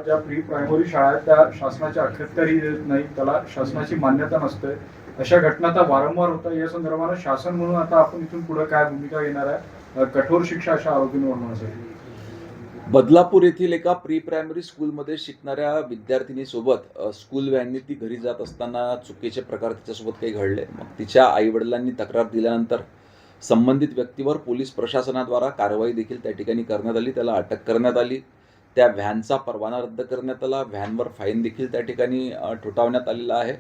ज्या pre primary शाळा आहेत त्या शासनाच्या अखत्यारी देत नाही, त्याला शासनाची मान्यता नसते. अशा घटना आता वारंवार होतात. या संदर्भात शासन म्हणून आता आपण इथून पुढे काय भूमिका घेणार आहे? कठोर शिक्षा अशा आरोपींवर होण्यासाठी. बदलापूर येथील एका प्री प्रायमरी स्कूलमध्ये शिकणाऱ्या विद्यार्थिनीसोबत स्कूल व्हॅनने ती घरी जात असताना चुकीचे प्रकार तिच्यासोबत काही घडले. मग तिच्या आईवडिलांनी तक्रार दिल्यानंतर संबंधित व्यक्तीवर पोलीस प्रशासनाद्वारा कारवाई देखील त्या ठिकाणी करण्यात आली. त्याला अटक करण्यात आली. त्या व्हॅनचा परवाना रद्द करण्यात आला. व्हॅनवर फाईन देखील त्या ठिकाणी ठोठावण्यात आलेला आहे.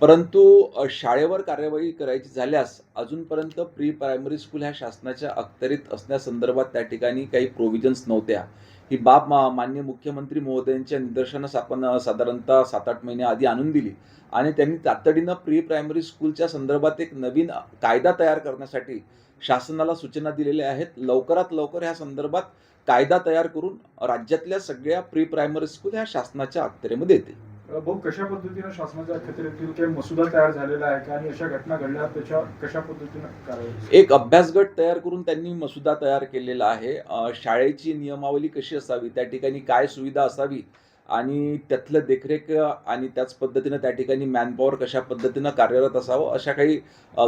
परंतु शाळेवर कार्यवाही करायची झाल्यास अजूनपर्यंत प्री प्रायमरी स्कूल ह्या शासनाच्या अखत्यारीत असण्यासंदर्भात त्या ठिकाणी काही प्रोव्हिजन्स नव्हत्या. ही बाब माननीय मुख्यमंत्री महोदयांच्या निदर्शनास आपण साधारणतः 7-8 महिने आधी आणून दिली आणि त्यांनी तातडीनं प्री प्रायमरी स्कूलच्या संदर्भात एक नवीन कायदा तयार करण्यासाठी शासनाला सूचना दिलेल्या आहेत. लवकरात लवकर ह्या संदर्भात कायदा तयार करून राज्यातल्या सगळ्या प्री प्रायमरी स्कूल ह्या शासनाच्या अखत्यारीमध्ये येतील. भाऊ, कशा पद्धतीने शासनाच्या अखत्यारीतील काही मसुदा तयार झालेला आहे का आणि अशा घटना घडल्या त्याच्या कशा पद्धतीने कारवाई? एक अभ्यास गट तयार करून त्यांनी मसुदा तयार केलेला आहे. शाळेची नियमावली कशी असावी, त्या ठिकाणी काय सुविधा असावी आणि त्यातलं देखरेख आणि त्याच पद्धतीनं त्या ठिकाणी मॅनपॉवर कशा पद्धतीनं कार्यरत असावं, अशा काही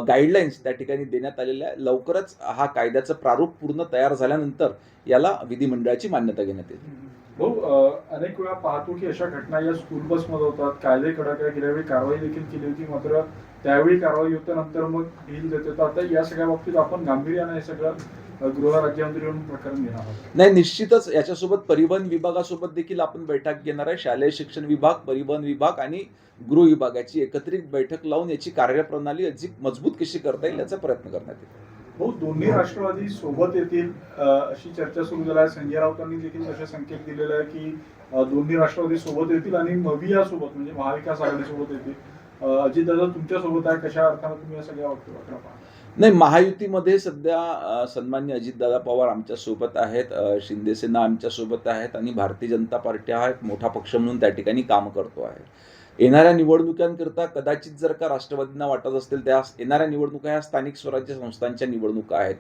गाईडलाईन्स त्या ठिकाणी देण्यात आलेल्या आहे. लवकरच हा कायद्याचं प्रारूप पूर्ण तयार झाल्यानंतर याला विधिमंडळाची मान्यता घेण्यात येईल. भाऊ, अनेक वेळा पाहतो की अशा घटना या स्कूल बसमध्ये होतात. कायदे कडक आहे, गेल्या वेळी कारवाई देखील केली होती, मात्र त्यावेळी कारवाई होत्यानंतर मग ढील देते. तर आता या सगळ्या बाबतीत आपण गांभीर्याने हे सगळं गृह राज्यमंत्री म्हणून प्रकरण घेणार आहोत. नाही, निश्चितच याच्यासोबत परिवहन विभागासोबत देखील आपण बैठक घेणार आहे. शालेय शिक्षण विभाग, परिवहन विभाग आणि गृह विभागाची एकत्रित बैठक लावून याची कार्यप्रणाली अधिक मजबूत कशी करता येईल याचा प्रयत्न करण्यात येईल. भाऊ, दोन्ही राष्ट्रवादी सोबत येतील अशी चर्चा सुरू झाली आहे. संजय राऊतांनी देखील तसे संकेत दिलेले आहे की दोन्ही राष्ट्रवादी सोबत येतील आणि मविया सोबत म्हणजे महाविकास आघाडी सोबत येतील. अजितदादा तुमच्या सोबत आहे, कशा अर्थाने तुम्ही या सगळ्या वक्तव्याकडे पाहता? नाही, महायुतीमध्ये सन्माननीय सन्मान्य अजितदादा पवार आमच्यासोबत आहेत, शिंदेसेना आमच्यासोबत आहेत आणि भारतीय जनता पार्टी हा एक मोठा पक्ष म्हणून त्या ठिकाणी काम करतो आहे. येणाऱ्या निवडणुकांकरता कदाचित जर का राष्ट्रवादींना वाटत असतील, त्या येणाऱ्या निवडणुका ह्या स्थानिक स्वराज्य संस्थांच्या निवडणुका आहेत.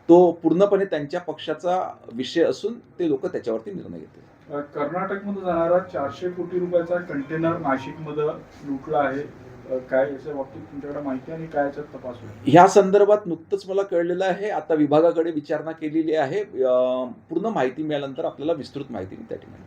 तो पूर्णपणे त्यांच्या पक्षाचा विषय असून ते लोक त्याच्यावरती निर्णय घेतील. कर्नाटकमध्ये जाणारा 400 कोटी रुपयाचा कंटेनर नाशिकमध्ये लुटला आहे. काय याच्या बाबतीत तुमच्याकडे माहिती आणि काय याच्यात तपास होईल? ह्या संदर्भात नुकतंच मला कळलेलं आहे. आता विभागाकडे विचारणा केलेली आहे. पूर्ण माहिती मिळाल्यानंतर आपल्याला विस्तृत माहिती मी त्या ठिकाणी